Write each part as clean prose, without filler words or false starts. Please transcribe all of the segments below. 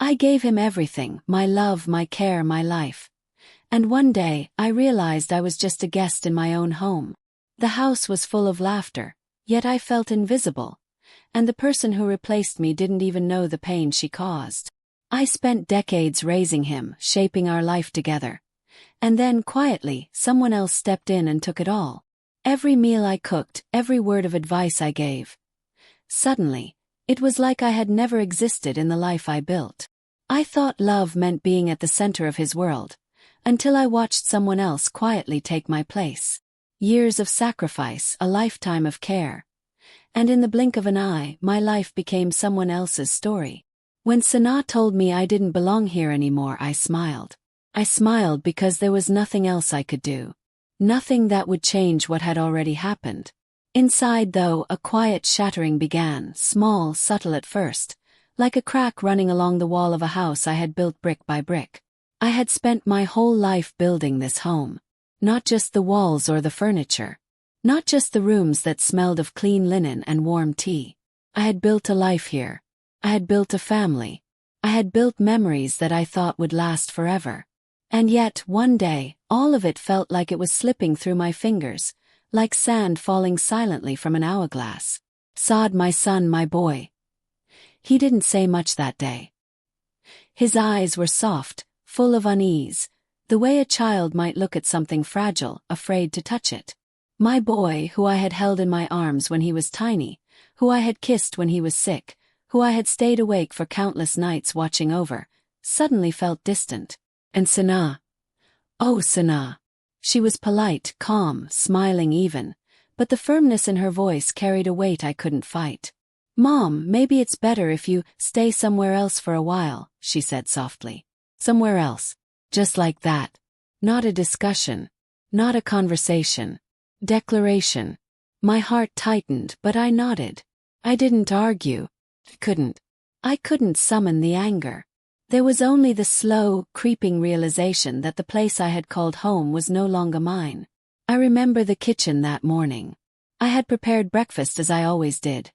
I gave him everything, my love, my care, my life. And one day, I realized I was just a guest in my own home. The house was full of laughter, yet I felt invisible. And the person who replaced me didn't even know the pain she caused. I spent decades raising him, shaping our life together. And then, quietly, someone else stepped in and took it all. Every meal I cooked, every word of advice I gave. Suddenly, it was like I had never existed in the life I built. I thought love meant being at the center of his world, until I watched someone else quietly take my place. Years of sacrifice, a lifetime of care. And in the blink of an eye, my life became someone else's story. When Sana told me I didn't belong here anymore, I smiled. I smiled because there was nothing else I could do. Nothing that would change what had already happened. Inside, though, a quiet shattering began, small, subtle at first, like a crack running along the wall of a house I had built brick by brick. I had spent my whole life building this home. Not just the walls or the furniture. Not just the rooms that smelled of clean linen and warm tea. I had built a life here. I had built a family. I had built memories that I thought would last forever. And yet, one day, all of it felt like it was slipping through my fingers, like sand falling silently from an hourglass. Saad, my son, my boy. He didn't say much that day. His eyes were soft, full of unease, the way a child might look at something fragile, afraid to touch it. My boy, who I had held in my arms when he was tiny, who I had kissed when he was sick, who I had stayed awake for countless nights watching over, suddenly felt distant. And Sana. Oh, Sana. She was polite, calm, smiling even, but the firmness in her voice carried a weight I couldn't fight. Mom, maybe it's better if you stay somewhere else for a while, she said softly. Somewhere else. Just like that. Not a discussion. Not a conversation. Declaration. My heart tightened, but I nodded. I didn't argue. I couldn't summon the anger. There was only the slow, creeping realization that the place I had called home was no longer mine. I remember the kitchen that morning. I had prepared breakfast as I always did.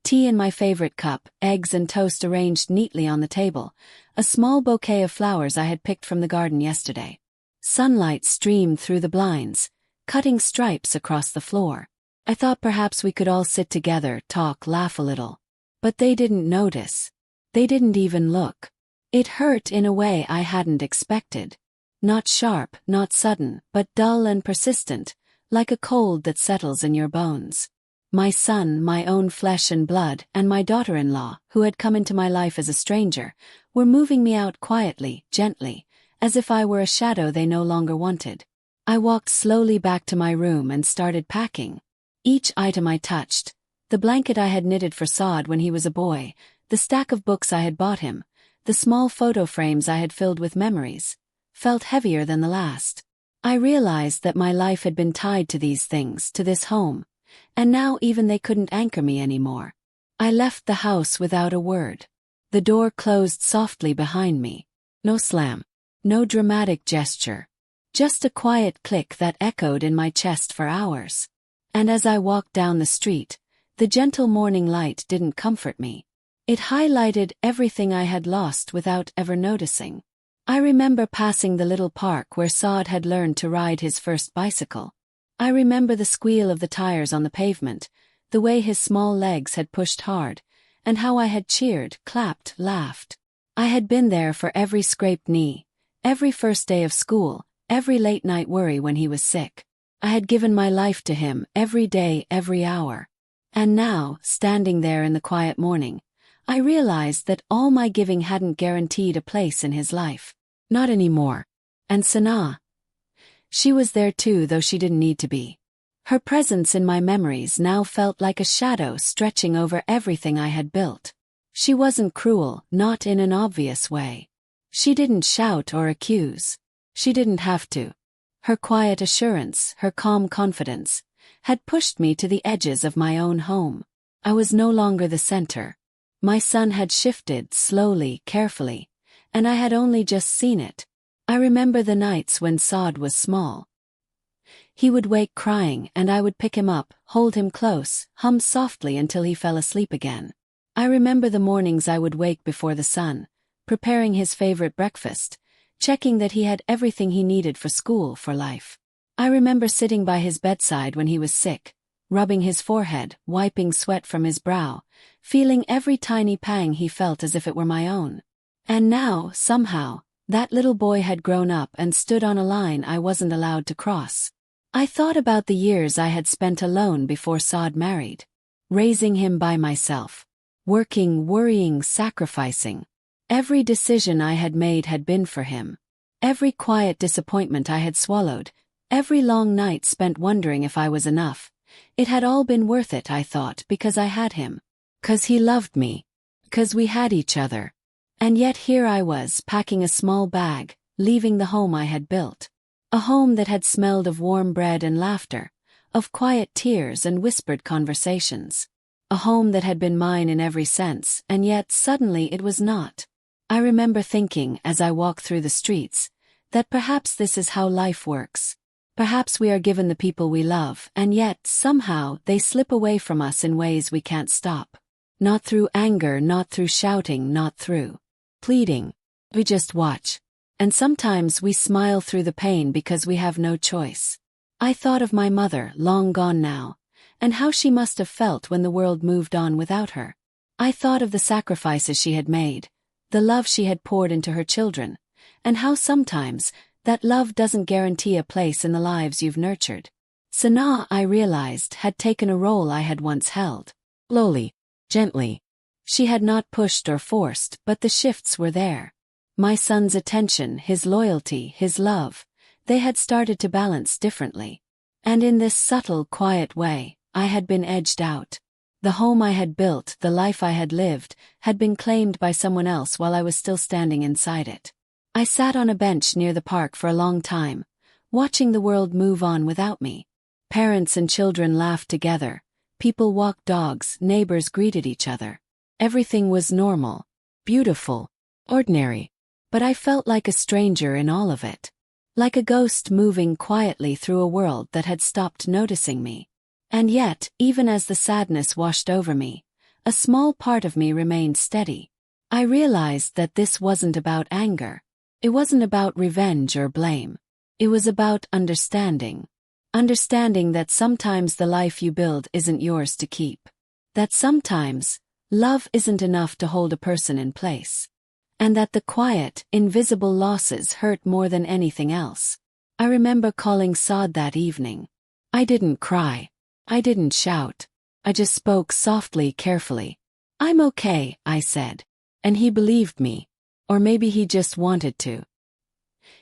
Tea in my favorite cup, eggs and toast arranged neatly on the table, a small bouquet of flowers I had picked from the garden yesterday. Sunlight streamed through the blinds, cutting stripes across the floor. I thought perhaps we could all sit together, talk, laugh a little. But they didn't notice. They didn't even look. It hurt in a way I hadn't expected. Not sharp, not sudden, but dull and persistent, like a cold that settles in your bones. My son, my own flesh and blood, and my daughter-in-law, who had come into my life as a stranger, were moving me out quietly, gently, as if I were a shadow they no longer wanted. I walked slowly back to my room and started packing. Each item I touched, the blanket I had knitted for Saad when he was a boy, the stack of books I had bought him, the small photo frames I had filled with memories, felt heavier than the last. I realized that my life had been tied to these things, to this home, and now even they couldn't anchor me anymore. I left the house without a word. The door closed softly behind me. No slam. No dramatic gesture. Just a quiet click that echoed in my chest for hours. And as I walked down the street, the gentle morning light didn't comfort me. It highlighted everything I had lost without ever noticing. I remember passing the little park where Saad had learned to ride his first bicycle. I remember the squeal of the tires on the pavement, the way his small legs had pushed hard, and how I had cheered, clapped, laughed. I had been there for every scraped knee, every first day of school, every late-night worry when he was sick. I had given my life to him every day, every hour. And now, standing there in the quiet morning, I realized that all my giving hadn't guaranteed a place in his life. Not anymore. And Sana. She was there too, though she didn't need to be. Her presence in my memories now felt like a shadow stretching over everything I had built. She wasn't cruel, not in an obvious way. She didn't shout or accuse. She didn't have to. Her quiet assurance, her calm confidence, had pushed me to the edges of my own home. I was no longer the center. My son had shifted slowly, carefully, and I had only just seen it. I remember the nights when Saad was small. He would wake crying and I would pick him up, hold him close, hum softly until he fell asleep again. I remember the mornings I would wake before the sun, preparing his favorite breakfast, checking that he had everything he needed for school, for life. I remember sitting by his bedside when he was sick, rubbing his forehead, wiping sweat from his brow, feeling every tiny pang he felt as if it were my own. And now, somehow, that little boy had grown up and stood on a line I wasn't allowed to cross. I thought about the years I had spent alone before Saad married, raising him by myself, working, worrying, sacrificing. Every decision I had made had been for him. Every quiet disappointment I had swallowed, every long night spent wondering if I was enough. It had all been worth it, I thought, because I had him. 'Cause he loved me. 'Cause we had each other. And yet here I was, packing a small bag, leaving the home I had built. A home that had smelled of warm bread and laughter, of quiet tears and whispered conversations. A home that had been mine in every sense, and yet suddenly it was not. I remember thinking, as I walked through the streets, that perhaps this is how life works. Perhaps we are given the people we love, and yet, somehow, they slip away from us in ways we can't stop. Not through anger, not through shouting, not through pleading. We just watch. And sometimes we smile through the pain because we have no choice. I thought of my mother, long gone now, and how she must have felt when the world moved on without her. I thought of the sacrifices she had made, the love she had poured into her children, and how sometimes that love doesn't guarantee a place in the lives you've nurtured. Sanaa, I realized, had taken a role I had once held. Slowly, gently. She had not pushed or forced, but the shifts were there. My son's attention, his loyalty, his love, they had started to balance differently. And in this subtle, quiet way, I had been edged out. The home I had built, the life I had lived, had been claimed by someone else while I was still standing inside it. I sat on a bench near the park for a long time, watching the world move on without me. Parents and children laughed together, people walked dogs, neighbors greeted each other. Everything was normal, beautiful, ordinary. But I felt like a stranger in all of it. Like a ghost moving quietly through a world that had stopped noticing me. And yet, even as the sadness washed over me, a small part of me remained steady. I realized that this wasn't about anger. It wasn't about revenge or blame. It was about understanding. Understanding that sometimes the life you build isn't yours to keep. That sometimes, love isn't enough to hold a person in place. And that the quiet, invisible losses hurt more than anything else. I remember calling Saad that evening. I didn't cry. I didn't shout. I just spoke softly, carefully. "I'm okay," I said. And he believed me. Or maybe he just wanted to.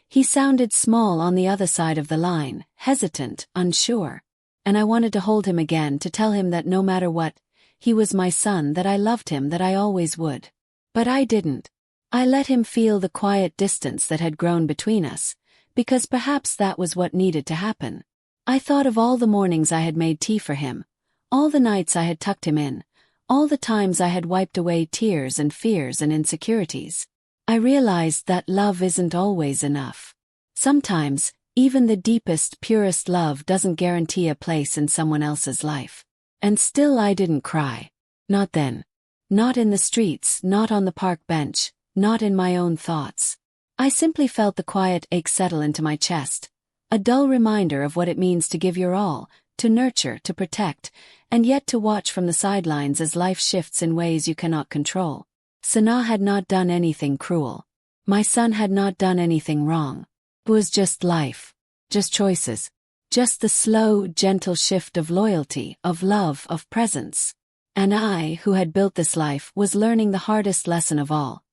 He sounded small on the other side of the line, hesitant, unsure. And I wanted to hold him again, to tell him that no matter what, he was my son, that I loved him, that I always would. But I didn't. I let him feel the quiet distance that had grown between us, because perhaps that was what needed to happen. I thought of all the mornings I had made tea for him, all the nights I had tucked him in, all the times I had wiped away tears and fears and insecurities. I realized that love isn't always enough. Sometimes, even the deepest, purest love doesn't guarantee a place in someone else's life. And still I didn't cry. Not then. Not in the streets, not on the park bench, not in my own thoughts. I simply felt the quiet ache settle into my chest, a dull reminder of what it means to give your all, to nurture, to protect, and yet to watch from the sidelines as life shifts in ways you cannot control. Sanaa had not done anything cruel. My son had not done anything wrong. It was just life. Just choices. Just the slow, gentle shift of loyalty, of love, of presence. And I, who had built this life, was learning the hardest lesson of all.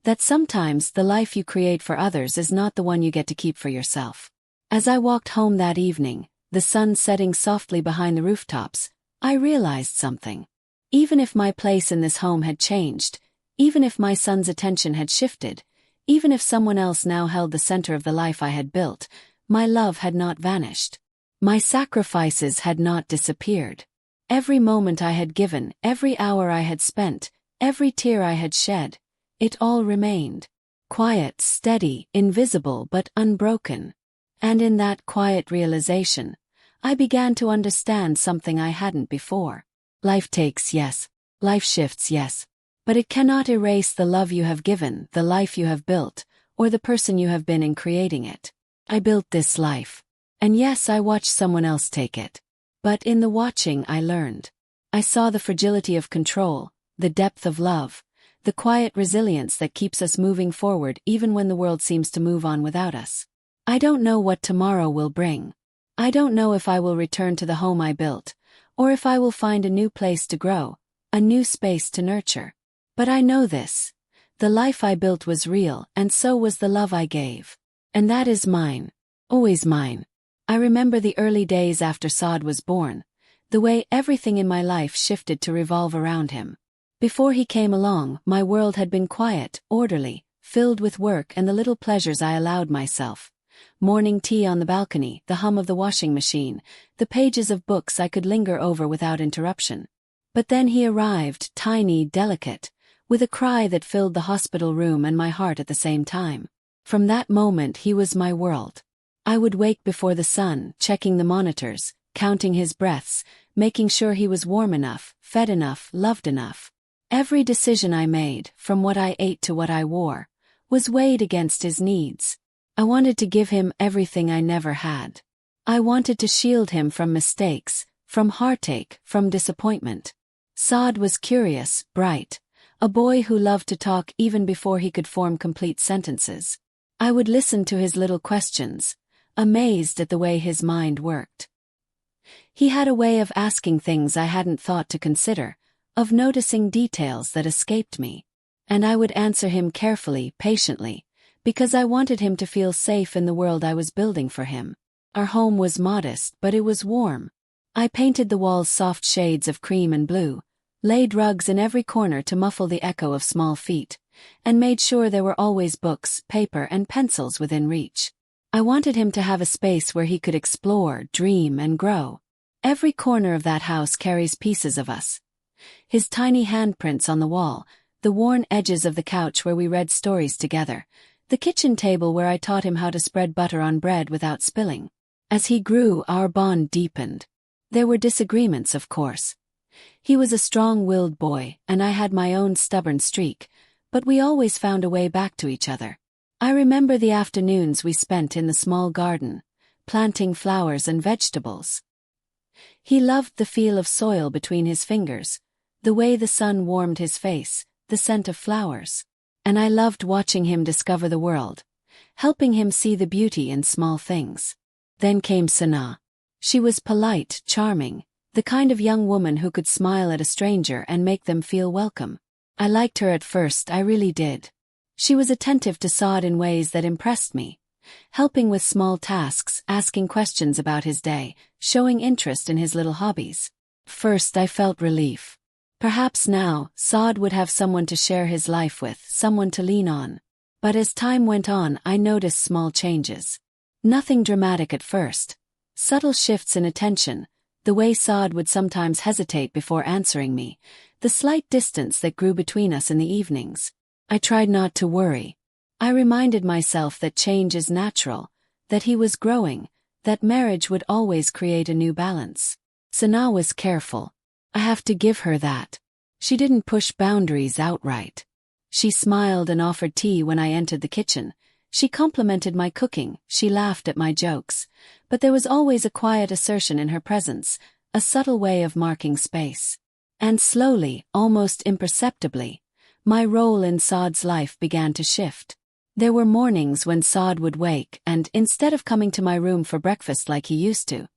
That sometimes the life you create for others is not the one you get to keep for yourself. As I walked home that evening, the sun setting softly behind the rooftops, I realized something. Even if my place in this home had changed, even if my son's attention had shifted, even if someone else now held the center of the life I had built, my love had not vanished. My sacrifices had not disappeared. Every moment I had given, every hour I had spent, every tear I had shed, it all remained. Quiet, steady, invisible but unbroken. And in that quiet realization, I began to understand something I hadn't before. Life takes, yes. Life shifts, yes. But it cannot erase the love you have given, the life you have built, or the person you have been in creating it. I built this life. And yes, I watched someone else take it. But in the watching I learned. I saw the fragility of control, the depth of love, the quiet resilience that keeps us moving forward even when the world seems to move on without us. I don't know what tomorrow will bring. I don't know if I will return to the home I built, or if I will find a new place to grow, a new space to nurture. But I know this. The life I built was real, and so was the love I gave. And that is mine. Always mine. I remember the early days after Saad was born, the way everything in my life shifted to revolve around him. Before he came along, my world had been quiet, orderly, filled with work and the little pleasures I allowed myself. Morning tea on the balcony, the hum of the washing machine, the pages of books I could linger over without interruption. But then he arrived, tiny, delicate, with a cry that filled the hospital room and my heart at the same time. From that moment he was my world. I would wake before the sun, checking the monitors, counting his breaths, making sure he was warm enough, fed enough, loved enough. Every decision I made, from what I ate to what I wore, was weighed against his needs. I wanted to give him everything I never had. I wanted to shield him from mistakes, from heartache, from disappointment. Saad was curious, bright, a boy who loved to talk even before he could form complete sentences. I would listen to his little questions, amazed at the way his mind worked. He had a way of asking things I hadn't thought to consider, of noticing details that escaped me. And I would answer him carefully, patiently, because I wanted him to feel safe in the world I was building for him. Our home was modest, but it was warm. I painted the walls soft shades of cream and blue, laid rugs in every corner to muffle the echo of small feet, and made sure there were always books, paper, and pencils within reach. I wanted him to have a space where he could explore, dream, and grow. Every corner of that house carries pieces of us. His tiny handprints on the wall, the worn edges of the couch where we read stories together, the kitchen table where I taught him how to spread butter on bread without spilling. As he grew, our bond deepened. There were disagreements, of course. He was a strong-willed boy, and I had my own stubborn streak, but we always found a way back to each other. I remember the afternoons we spent in the small garden, planting flowers and vegetables. He loved the feel of soil between his fingers, the way the sun warmed his face, the scent of flowers. And I loved watching him discover the world, helping him see the beauty in small things. Then came Sana. She was polite, charming, the kind of young woman who could smile at a stranger and make them feel welcome. I liked her at first, I really did. She was attentive to Saad in ways that impressed me, helping with small tasks, asking questions about his day, showing interest in his little hobbies. First I felt relief. Perhaps now, Saad would have someone to share his life with, someone to lean on. But as time went on, I noticed small changes. Nothing dramatic at first. Subtle shifts in attention, the way Saad would sometimes hesitate before answering me, the slight distance that grew between us in the evenings. I tried not to worry. I reminded myself that change is natural, that he was growing, that marriage would always create a new balance. Sana was careful. I have to give her that. She didn't push boundaries outright. She smiled and offered tea when I entered the kitchen. She complimented my cooking, she laughed at my jokes, but there was always a quiet assertion in her presence, a subtle way of marking space. And slowly, almost imperceptibly, my role in Saad's life began to shift. There were mornings when Saad would wake and, instead of coming to my room for breakfast like he used to,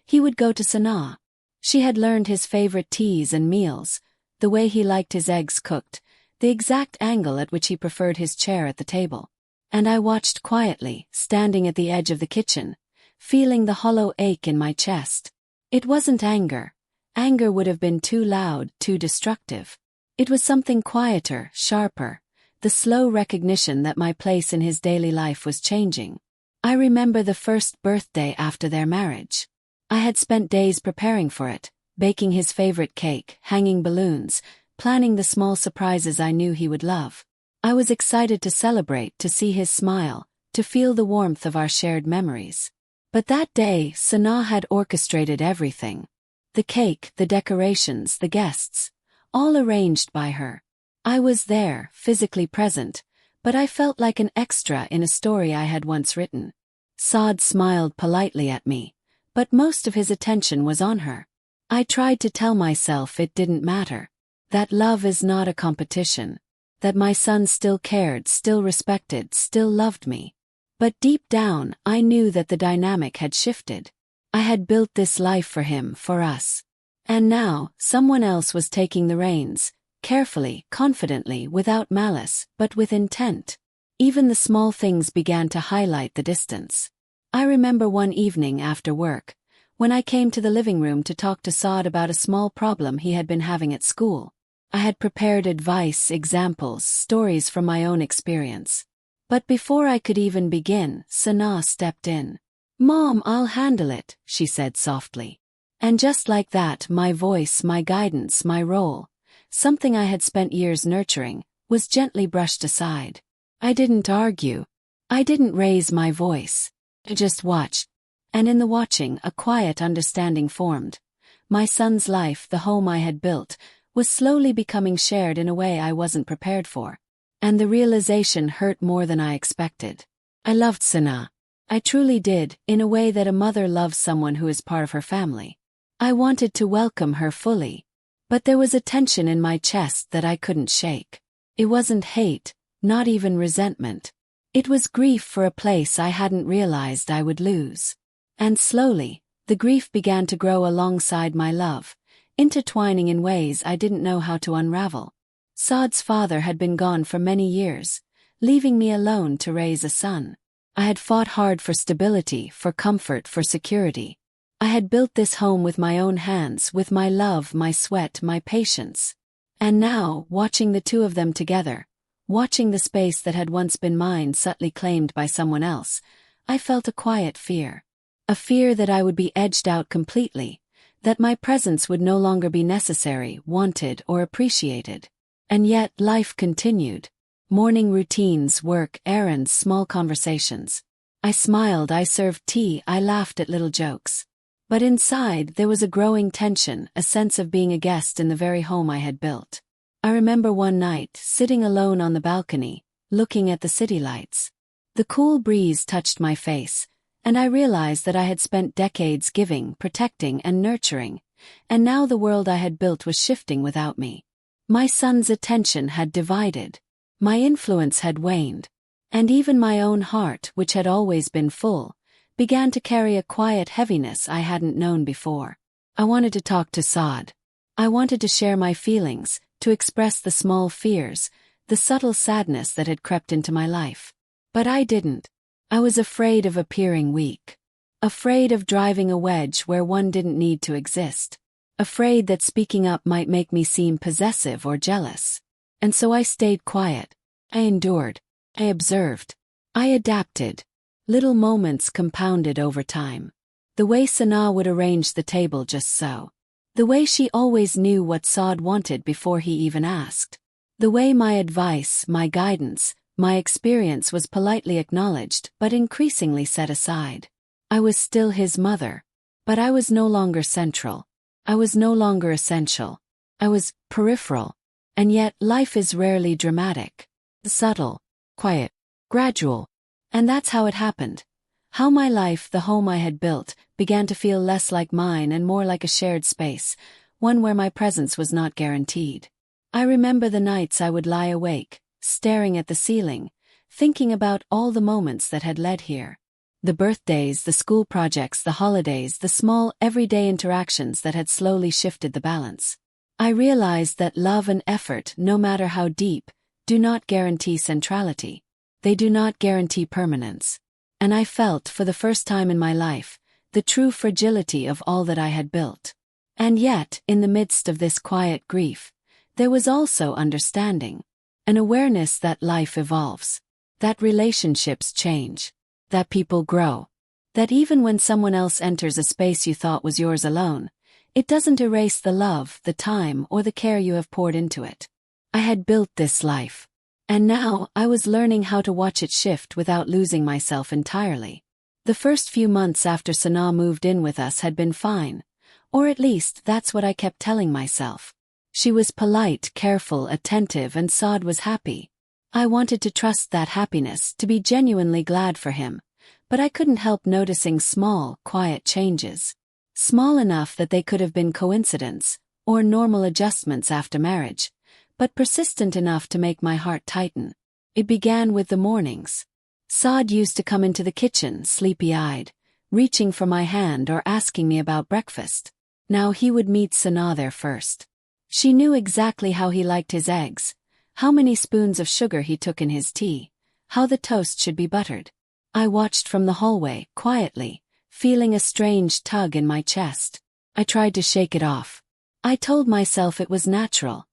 he would go to Sana. She had learned his favorite teas and meals, the way he liked his eggs cooked, the exact angle at which he preferred his chair at the table. And I watched quietly, standing at the edge of the kitchen, feeling the hollow ache in my chest. It wasn't anger. Anger would have been too loud, too destructive. It was something quieter, sharper, the slow recognition that my place in his daily life was changing. I remember the first birthday after their marriage. I had spent days preparing for it, baking his favorite cake, hanging balloons, planning the small surprises I knew he would love. I was excited to celebrate, to see his smile, to feel the warmth of our shared memories. But that day, Sana had orchestrated everything. The cake, the decorations, the guests, all arranged by her. I was there, physically present, but I felt like an extra in a story I had once written. Saad smiled politely at me, but most of his attention was on her. I tried to tell myself it didn't matter, that love is not a competition, that my son still cared, still respected, still loved me. But deep down, I knew that the dynamic had shifted. I had built this life for him, for us. And now, someone else was taking the reins, carefully, confidently, without malice, but with intent. Even the small things began to highlight the distance. I remember one evening after work, when I came to the living room to talk to Saad about a small problem he had been having at school. I had prepared advice, examples, stories from my own experience. But before I could even begin, Sana stepped in. "Mom, I'll handle it," she said softly. And just like that, my voice, my guidance, my role, something I had spent years nurturing, was gently brushed aside. I didn't argue. I didn't raise my voice. I just watched. And in the watching, a quiet understanding formed. My son's life, the home I had built, was slowly becoming shared in a way I wasn't prepared for. And the realization hurt more than I expected. I loved Sana. I truly did, in a way that a mother loves someone who is part of her family. I wanted to welcome her fully. But there was a tension in my chest that I couldn't shake. It wasn't hate, not even resentment. It was grief for a place I hadn't realized I would lose. And slowly, the grief began to grow alongside my love, intertwining in ways I didn't know how to unravel. Saad's father had been gone for many years, leaving me alone to raise a son. I had fought hard for stability, for comfort, for security. I had built this home with my own hands, with my love, my sweat, my patience. And now, watching the two of them together, watching the space that had once been mine subtly claimed by someone else, I felt a quiet fear. A fear that I would be edged out completely, that my presence would no longer be necessary, wanted, or appreciated. And yet, life continued. Morning routines, work, errands, small conversations. I smiled, I served tea, I laughed at little jokes. But inside, there was a growing tension, a sense of being a guest in the very home I had built. I remember one night, sitting alone on the balcony, looking at the city lights. The cool breeze touched my face, and I realized that I had spent decades giving, protecting, and nurturing, and now the world I had built was shifting without me. My son's attention had divided. My influence had waned. And even my own heart, which had always been full, began to carry a quiet heaviness I hadn't known before. I wanted to talk to Saad. I wanted to share my feelings, to express the small fears, the subtle sadness that had crept into my life. But I didn't. I was afraid of appearing weak. Afraid of driving a wedge where one didn't need to exist. Afraid that speaking up might make me seem possessive or jealous. And so I stayed quiet. I endured. I observed. I adapted. Little moments compounded over time. The way Sana would arrange the table just so. The way she always knew what Saad wanted before he even asked. The way my advice, my guidance, my experience was politely acknowledged but increasingly set aside. I was still his mother. But I was no longer central. I was no longer essential. I was peripheral. And yet life is rarely dramatic. Subtle, quiet, gradual. And that's how it happened. How my life, the home I had built, began to feel less like mine and more like a shared space, one where my presence was not guaranteed. I remember the nights I would lie awake, staring at the ceiling, thinking about all the moments that had led here. The birthdays, the school projects, the holidays, the small, everyday interactions that had slowly shifted the balance. I realized that love and effort, no matter how deep, do not guarantee centrality. They do not guarantee permanence. And I felt, for the first time in my life, the true fragility of all that I had built. And yet, in the midst of this quiet grief, there was also understanding. An awareness that life evolves. That relationships change. That people grow. That even when someone else enters a space you thought was yours alone, it doesn't erase the love, the time, or the care you have poured into it. I had built this life. And now, I was learning how to watch it shift without losing myself entirely. The first few months after Sana moved in with us had been fine. Or at least, that's what I kept telling myself. She was polite, careful, attentive, and Saad was happy. I wanted to trust that happiness, to be genuinely glad for him, but I couldn't help noticing small, quiet changes. Small enough that they could have been coincidence, or normal adjustments after marriage, but persistent enough to make my heart tighten. It began with the mornings. Saad used to come into the kitchen, sleepy-eyed, reaching for my hand or asking me about breakfast. Now he would meet Sana there first. She knew exactly how he liked his eggs, how many spoons of sugar he took in his tea, how the toast should be buttered. I watched from the hallway, quietly, feeling a strange tug in my chest. I tried to shake it off. I told myself it was natural.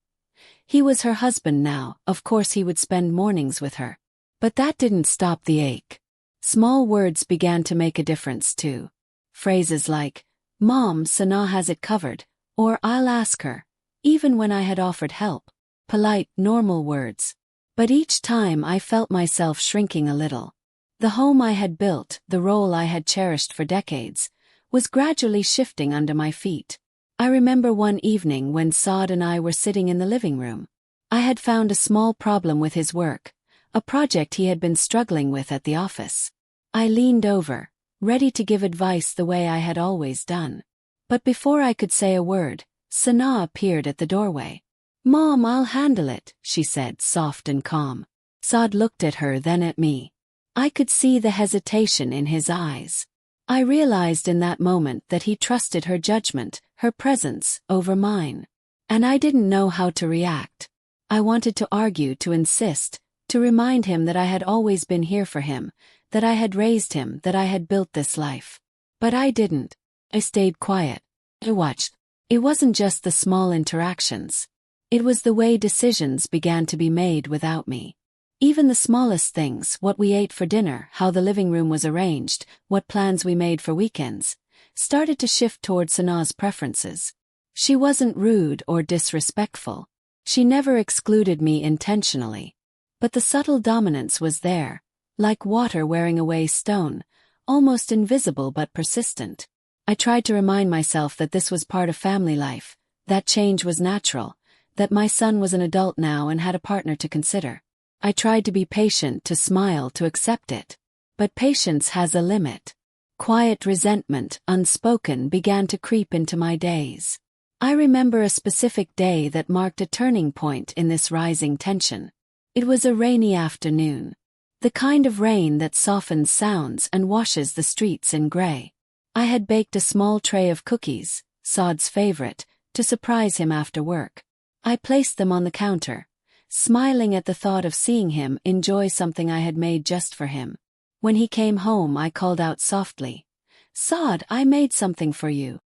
He was her husband now, of course he would spend mornings with her. But that didn't stop the ache. Small words began to make a difference too. Phrases like, "Mom, Sana has it covered," or "I'll ask her," even when I had offered help. Polite, normal words. But each time I felt myself shrinking a little. The home I had built, the role I had cherished for decades, was gradually shifting under my feet. I remember one evening when Saad and I were sitting in the living room. I had found a small problem with his work, a project he had been struggling with at the office. I leaned over, ready to give advice the way I had always done. But before I could say a word, Sana appeared at the doorway. "Mom, I'll handle it," she said, soft and calm. Saad looked at her, then at me. I could see the hesitation in his eyes. I realized in that moment that he trusted her judgment, her presence, over mine. And I didn't know how to react. I wanted to argue, to insist, to remind him that I had always been here for him, that I had raised him, that I had built this life. But I didn't. I stayed quiet. I watched. It wasn't just the small interactions. It was the way decisions began to be made without me. Even the smallest things, what we ate for dinner, how the living room was arranged, what plans we made for weekends, started to shift toward Sana's preferences. She wasn't rude or disrespectful. She never excluded me intentionally. But the subtle dominance was there, like water wearing away stone, almost invisible but persistent. I tried to remind myself that this was part of family life, that change was natural, that my son was an adult now and had a partner to consider. I tried to be patient, to smile, to accept it. But patience has a limit. Quiet resentment, unspoken, began to creep into my days. I remember a specific day that marked a turning point in this rising tension. It was a rainy afternoon. The kind of rain that softens sounds and washes the streets in gray. I had baked a small tray of cookies, Saad's favorite, to surprise him after work. I placed them on the counter, smiling at the thought of seeing him enjoy something I had made just for him. When he came home, I called out softly, "Saad, I made something for you."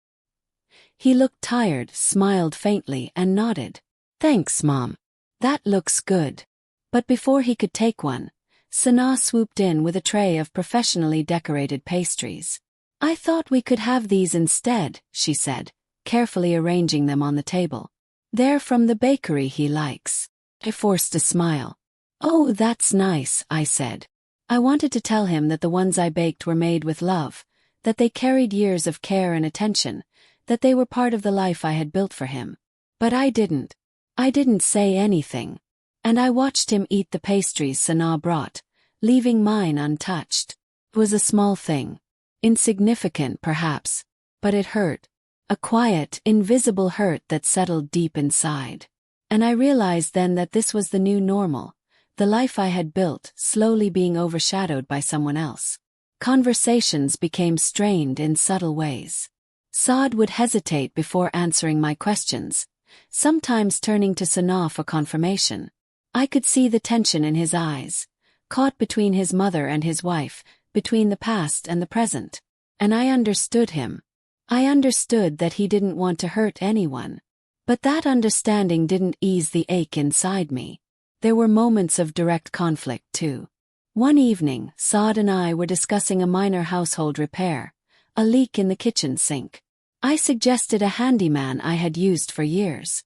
He looked tired, smiled faintly, and nodded. "Thanks, Mom. That looks good." But before he could take one, Sana swooped in with a tray of professionally decorated pastries. "I thought we could have these instead," she said, carefully arranging them on the table. "They're from the bakery he likes." I forced a smile. "Oh, that's nice," I said. I wanted to tell him that the ones I baked were made with love, that they carried years of care and attention, that they were part of the life I had built for him. But I didn't. I didn't say anything. And I watched him eat the pastries Sana brought, leaving mine untouched. It was a small thing. Insignificant, perhaps. But it hurt. A quiet, invisible hurt that settled deep inside. And I realized then that this was the new normal, the life I had built, slowly being overshadowed by someone else. Conversations became strained in subtle ways. Saad would hesitate before answering my questions, sometimes turning to Sana for confirmation. I could see the tension in his eyes, caught between his mother and his wife, between the past and the present. And I understood him. I understood that he didn't want to hurt anyone. But that understanding didn't ease the ache inside me. There were moments of direct conflict, too. One evening, Saad and I were discussing a minor household repair, a leak in the kitchen sink. I suggested a handyman I had used for years.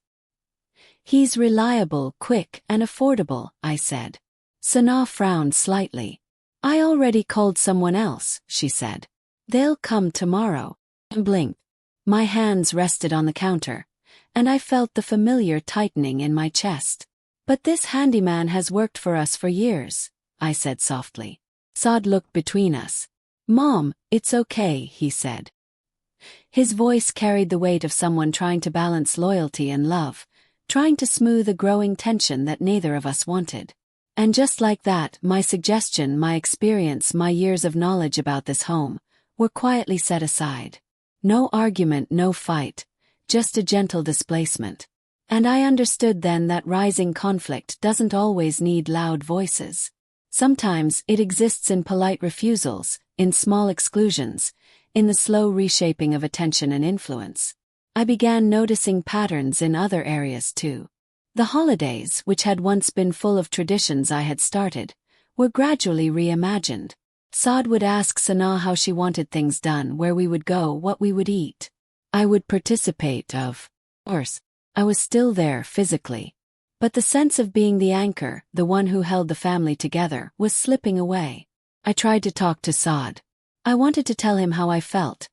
"He's reliable, quick, and affordable," I said. Sana frowned slightly. "I already called someone else," she said. "They'll come tomorrow." I blinked. My hands rested on the counter, and I felt the familiar tightening in my chest. "But this handyman has worked for us for years," I said softly. Saad looked between us. "Mom, it's okay," he said. His voice carried the weight of someone trying to balance loyalty and love, trying to smooth a growing tension that neither of us wanted. And just like that, my suggestion, my experience, my years of knowledge about this home, were quietly set aside. No argument, no fight, just a gentle displacement. And I understood then that rising conflict doesn't always need loud voices. Sometimes it exists in polite refusals, in small exclusions, in the slow reshaping of attention and influence. I began noticing patterns in other areas too. The holidays, which had once been full of traditions I had started, were gradually reimagined. Saad would ask Sana how she wanted things done, where we would go, what we would eat. I would participate, of course. I was still there physically. But the sense of being the anchor, the one who held the family together, was slipping away. I tried to talk to Saad. I wanted to tell him how I felt,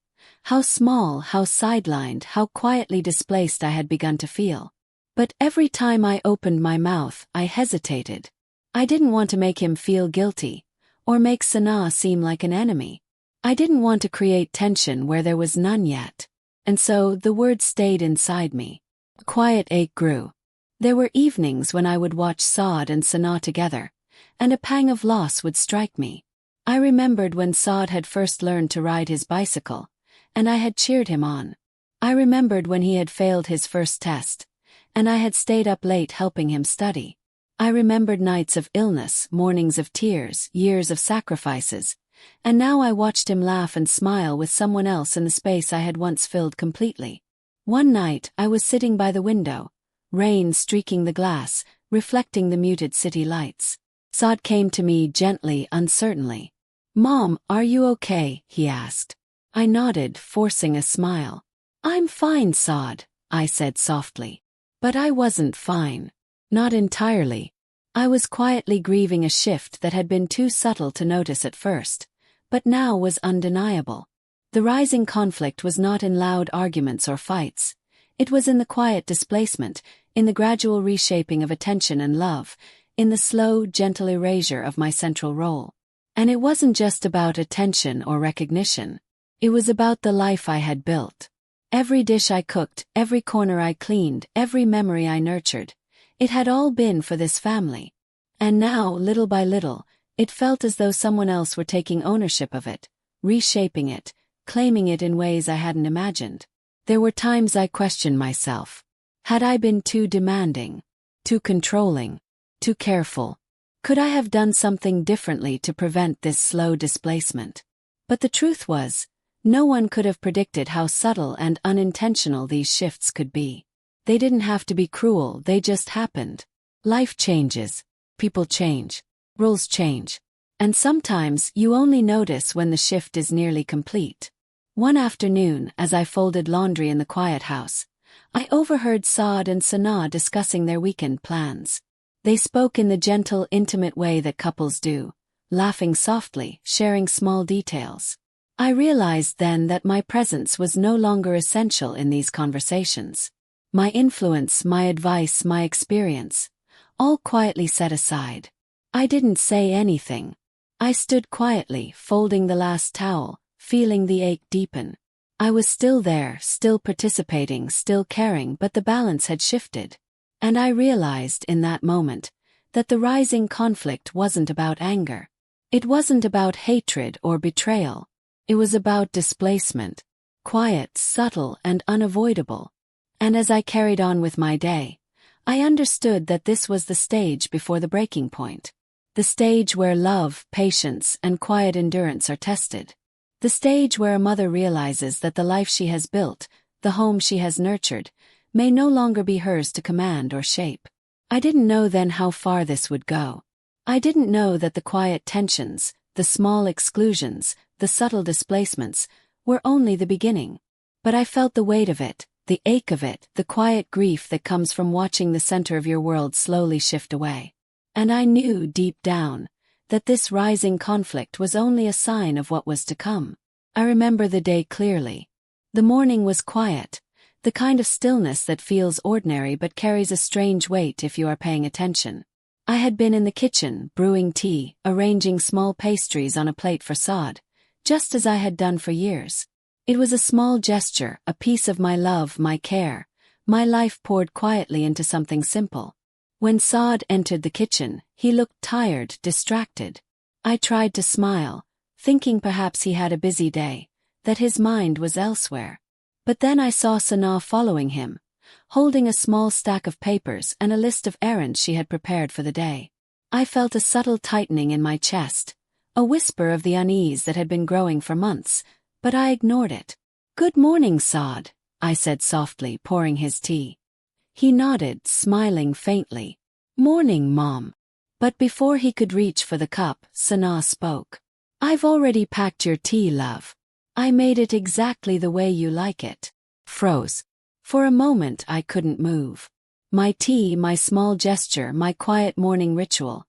how small, how sidelined, how quietly displaced I had begun to feel. But every time I opened my mouth, I hesitated. I didn't want to make him feel guilty, or make Sana seem like an enemy. I didn't want to create tension where there was none yet. And so the words stayed inside me. A quiet ache grew. There were evenings when I would watch Saad and Sana together, and a pang of loss would strike me. I remembered when Saad had first learned to ride his bicycle, and I had cheered him on. I remembered when he had failed his first test, and I had stayed up late helping him study. I remembered nights of illness, mornings of tears, years of sacrifices, and now I watched him laugh and smile with someone else in the space I had once filled completely. One night, I was sitting by the window, rain streaking the glass, reflecting the muted city lights. Saad came to me gently, uncertainly. "Mom, are you okay?" he asked. I nodded, forcing a smile. "I'm fine, Saad," I said softly. But I wasn't fine. Not entirely. I was quietly grieving a shift that had been too subtle to notice at first, but now was undeniable. The rising conflict was not in loud arguments or fights. It was in the quiet displacement, in the gradual reshaping of attention and love, in the slow, gentle erasure of my central role. And it wasn't just about attention or recognition. It was about the life I had built. Every dish I cooked, every corner I cleaned, every memory I nurtured. It had all been for this family. And now, little by little, it felt as though someone else were taking ownership of it, reshaping it, claiming it in ways I hadn't imagined. There were times I questioned myself. Had I been too demanding, too controlling, too careful? Could I have done something differently to prevent this slow displacement? But the truth was, no one could have predicted how subtle and unintentional these shifts could be. They didn't have to be cruel, they just happened. Life changes, people change, rules change. And sometimes you only notice when the shift is nearly complete. One afternoon, as I folded laundry in the quiet house, I overheard Saad and Sana discussing their weekend plans. They spoke in the gentle, intimate way that couples do, laughing softly, sharing small details. I realized then that my presence was no longer essential in these conversations. My influence, my advice, my experience, all quietly set aside. I didn't say anything. I stood quietly, folding the last towel, feeling the ache deepen. I was still there, still participating, still caring, but the balance had shifted. And I realized in that moment that the rising conflict wasn't about anger. It wasn't about hatred or betrayal. It was about displacement. Quiet, subtle, and unavoidable. And as I carried on with my day, I understood that this was the stage before the breaking point. The stage where love, patience, and quiet endurance are tested. The stage where a mother realizes that the life she has built, the home she has nurtured, may no longer be hers to command or shape. I didn't know then how far this would go. I didn't know that the quiet tensions, the small exclusions, the subtle displacements, were only the beginning. But I felt the weight of it, the ache of it, the quiet grief that comes from watching the center of your world slowly shift away. And I knew deep down that this rising conflict was only a sign of what was to come. I remember the day clearly. The morning was quiet. The kind of stillness that feels ordinary but carries a strange weight if you are paying attention. I had been in the kitchen, brewing tea, arranging small pastries on a plate for Saad, just as I had done for years. It was a small gesture, a piece of my love, my care, my life poured quietly into something simple. When Saad entered the kitchen, he looked tired, distracted. I tried to smile, thinking perhaps he had a busy day, that his mind was elsewhere. But then I saw Sana following him, holding a small stack of papers and a list of errands she had prepared for the day. I felt a subtle tightening in my chest, a whisper of the unease that had been growing for months, but I ignored it. "Good morning, Saad," I said softly, pouring his tea. He nodded, smiling faintly. "Morning, Mom." But before he could reach for the cup, Sana spoke. "I've already packed your tea, love. I made it exactly the way you like it." Froze. For a moment I couldn't move. My tea, my small gesture, my quiet morning ritual.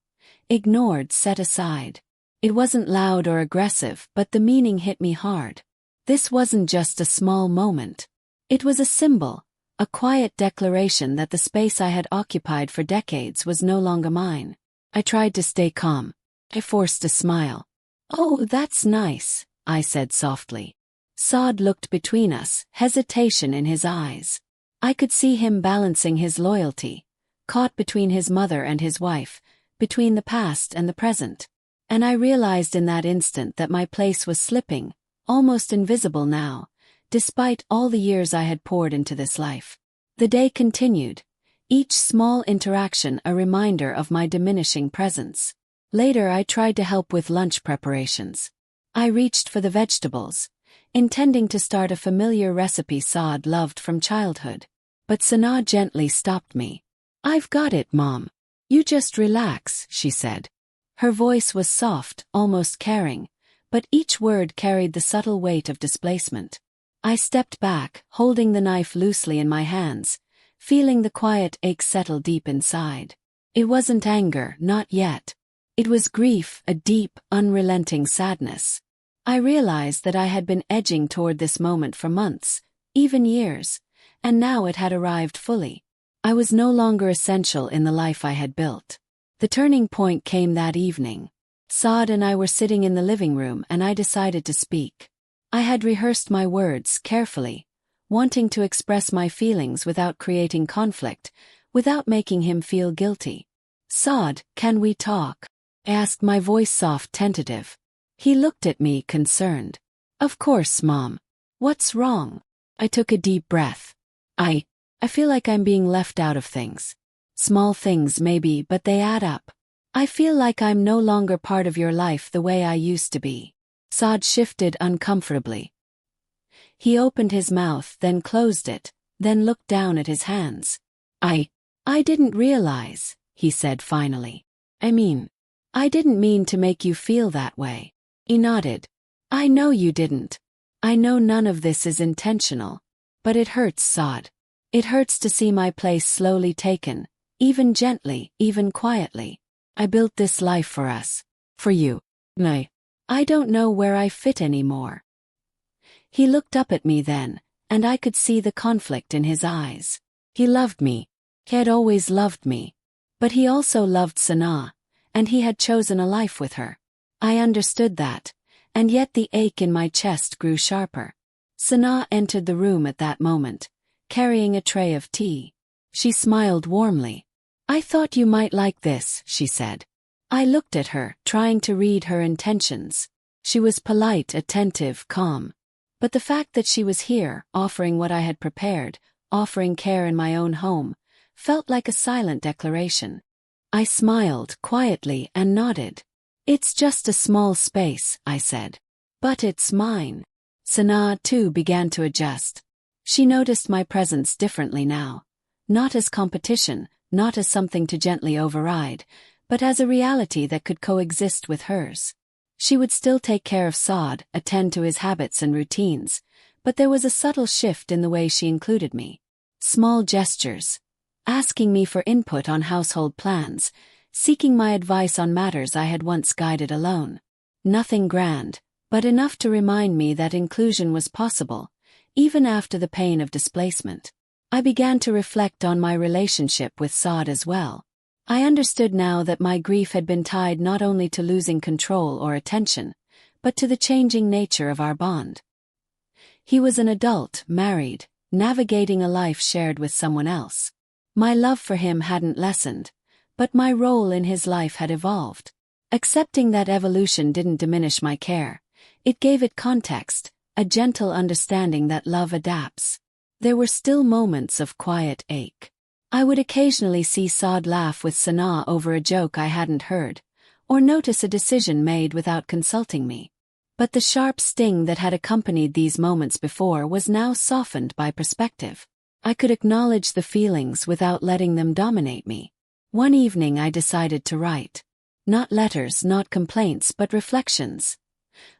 Ignored, set aside. It wasn't loud or aggressive, but the meaning hit me hard. This wasn't just a small moment. It was a symbol, a quiet declaration that the space I had occupied for decades was no longer mine. I tried to stay calm. I forced a smile. "Oh, that's nice," I said softly. Saad looked between us, hesitation in his eyes. I could see him balancing his loyalty, caught between his mother and his wife, between the past and the present. And I realized in that instant that my place was slipping, almost invisible now, despite all the years I had poured into this life. The day continued, each small interaction a reminder of my diminishing presence. Later I tried to help with lunch preparations. I reached for the vegetables, intending to start a familiar recipe Saad loved from childhood. But Sana gently stopped me. "I've got it, Mom. You just relax," she said. Her voice was soft, almost caring, but each word carried the subtle weight of displacement. I stepped back, holding the knife loosely in my hands, feeling the quiet ache settle deep inside. It wasn't anger, not yet. It was grief, a deep, unrelenting sadness. I realized that I had been edging toward this moment for months, even years, and now it had arrived fully. I was no longer essential in the life I had built. The turning point came that evening. Saad and I were sitting in the living room and I decided to speak. I had rehearsed my words carefully, wanting to express my feelings without creating conflict, without making him feel guilty. "Saad, can we talk?" I asked, my voice soft, tentative. He looked at me, concerned. "Of course, Mom. What's wrong?" I took a deep breath. I feel like I'm being left out of things. Small things maybe, but they add up. I feel like I'm no longer part of your life the way I used to be." Saad shifted uncomfortably. He opened his mouth, then closed it, then looked down at his hands. I didn't realize," he said finally. I didn't mean to make you feel that way." He nodded. "I know you didn't. I know none of this is intentional. But it hurts, Saad. It hurts to see my place slowly taken, even gently, even quietly. I built this life for us. For you. I don't know where I fit anymore." He looked up at me then, and I could see the conflict in his eyes. He loved me. He had always loved me. But he also loved Sana, and he had chosen a life with her. I understood that, and yet the ache in my chest grew sharper. Sana entered the room at that moment, carrying a tray of tea. She smiled warmly. "I thought you might like this," she said. I looked at her, trying to read her intentions. She was polite, attentive, calm. But the fact that she was here, offering what I had prepared, offering care in my own home, felt like a silent declaration. I smiled quietly and nodded. "It's just a small space," I said. "But it's mine." Sana, too, began to adjust. She noticed my presence differently now. Not as competition, not as something to gently override, but as a reality that could coexist with hers. She would still take care of Saad, attend to his habits and routines, but there was a subtle shift in the way she included me. Small gestures. Asking me for input on household plans, seeking my advice on matters I had once guided alone. Nothing grand, but enough to remind me that inclusion was possible, even after the pain of displacement. I began to reflect on my relationship with Saad as well. I understood now that my grief had been tied not only to losing control or attention, but to the changing nature of our bond. He was an adult, married, navigating a life shared with someone else. My love for him hadn't lessened, but my role in his life had evolved. Accepting that evolution didn't diminish my care. It gave it context, a gentle understanding that love adapts. There were still moments of quiet ache. I would occasionally see Saad laugh with Sanaa over a joke I hadn't heard, or notice a decision made without consulting me. But the sharp sting that had accompanied these moments before was now softened by perspective. I could acknowledge the feelings without letting them dominate me. One evening I decided to write. Not letters, not complaints, but reflections.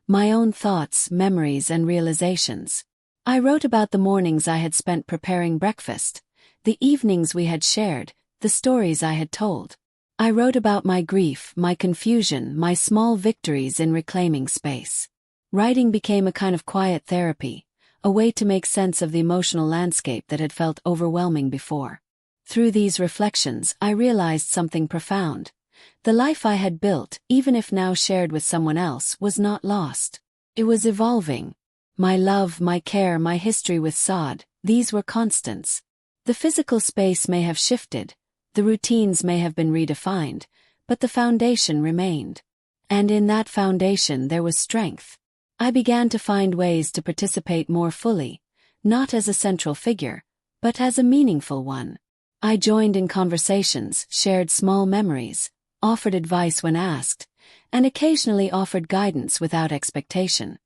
My own thoughts, memories, and realizations. I wrote about the mornings I had spent preparing breakfast, the evenings we had shared, the stories I had told. I wrote about my grief, my confusion, my small victories in reclaiming space. Writing became a kind of quiet therapy, a way to make sense of the emotional landscape that had felt overwhelming before. Through these reflections, I realized something profound. The life I had built, even if now shared with someone else, was not lost. It was evolving. My love, my care, my history with Saad, these were constants. The physical space may have shifted, the routines may have been redefined, but the foundation remained. And in that foundation there was strength. I began to find ways to participate more fully, not as a central figure, but as a meaningful one. I joined in conversations, shared small memories, offered advice when asked, and occasionally offered guidance without expectation.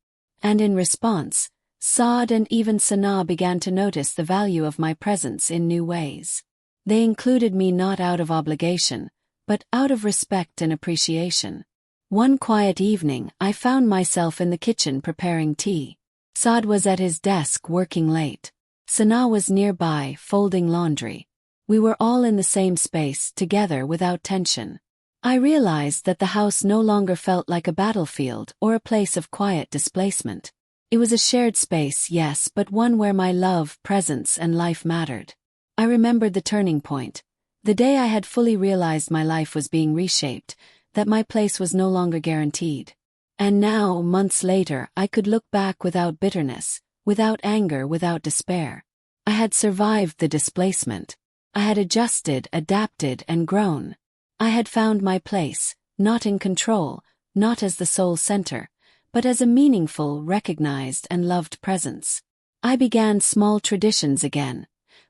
And in response, Saad and even Sanaa began to notice the value of my presence in new ways. They included me not out of obligation, but out of respect and appreciation. One quiet evening, I found myself in the kitchen preparing tea. Saad was at his desk working late. Sanaa was nearby, folding laundry. We were all in the same space, together without tension. I realized that the house no longer felt like a battlefield or a place of quiet displacement. It was a shared space, yes, but one where my love, presence, and life mattered. I remembered the turning point, the day I had fully realized my life was being reshaped, that my place was no longer guaranteed. And now, months later, I could look back without bitterness, without anger, without despair. I had survived the displacement. I had adjusted, adapted, and grown. I had found my place, not in control, not as the sole center, but as a meaningful, recognized, and loved presence. I began small traditions again,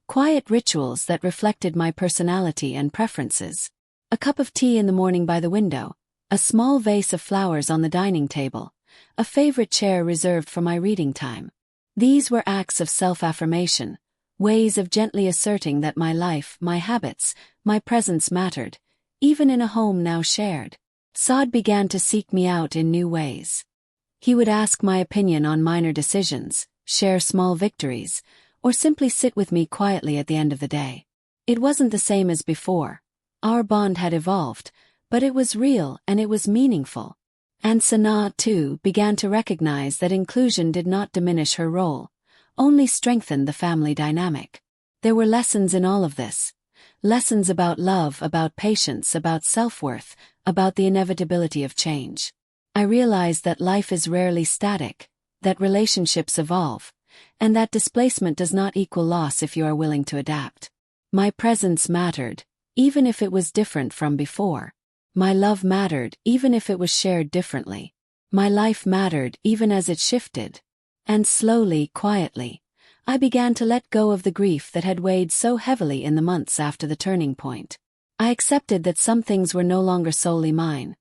quiet rituals that reflected my personality and preferences. A cup of tea in the morning by the window, a small vase of flowers on the dining table, a favorite chair reserved for my reading time. These were acts of self-affirmation, ways of gently asserting that my life, my habits, my presence mattered, even in a home now shared. Saad began to seek me out in new ways. He would ask my opinion on minor decisions, share small victories, or simply sit with me quietly at the end of the day. It wasn't the same as before. Our bond had evolved, but it was real and it was meaningful. And Sanaa, too, began to recognize that inclusion did not diminish her role, only strengthened the family dynamic. There were lessons in all of this. Lessons about love, about patience, about self-worth, about the inevitability of change. I realized that life is rarely static, that relationships evolve, and that displacement does not equal loss if you are willing to adapt. My presence mattered, even if it was different from before. My love mattered, even if it was shared differently. My life mattered, even as it shifted. And slowly, quietly, I began to let go of the grief that had weighed so heavily in the months after the turning point. I accepted that some things were no longer solely mine,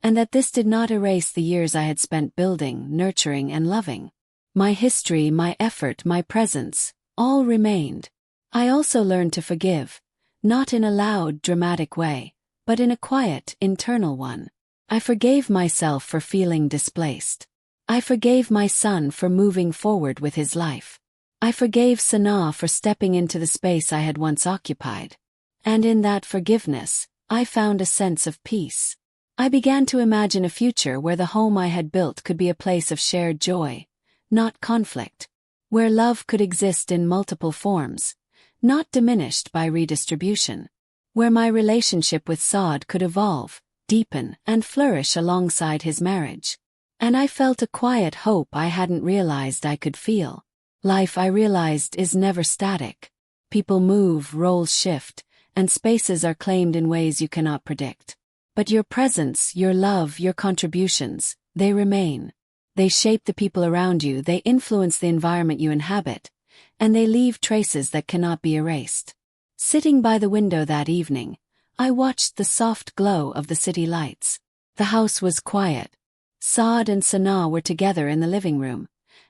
and that this did not erase the years I had spent building, nurturing, and loving. My history, my effort, my presence, all remained. I also learned to forgive, not in a loud, dramatic way, but in a quiet, internal one. I forgave myself for feeling displaced. I forgave my son for moving forward with his life. I forgave Sanaa for stepping into the space I had once occupied. And in that forgiveness, I found a sense of peace. I began to imagine a future where the home I had built could be a place of shared joy, not conflict. where love could exist in multiple forms, not diminished by redistribution, where my relationship with Saad could evolve, deepen, and flourish alongside his marriage. And I felt a quiet hope I hadn't realized I could feel. Life, I realized, is never static. People move, roles shift, and spaces are claimed in ways you cannot predict. But your presence, your love, your contributions, they remain. They shape the people around you, they influence the environment you inhabit, and they leave traces that cannot be erased. Sitting by the window that evening, I watched the soft glow of the city lights. The house was quiet. Saad and Sanaa were together in the living room,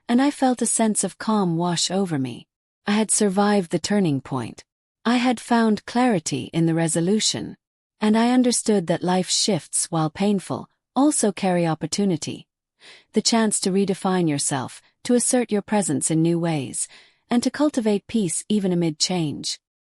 and I felt a sense of calm wash over me. I had survived the turning point. I had found clarity in the resolution, and I understood that life's shifts, while painful, also carry opportunity. The chance to redefine yourself, to assert your presence in new ways, and to cultivate peace even amid change.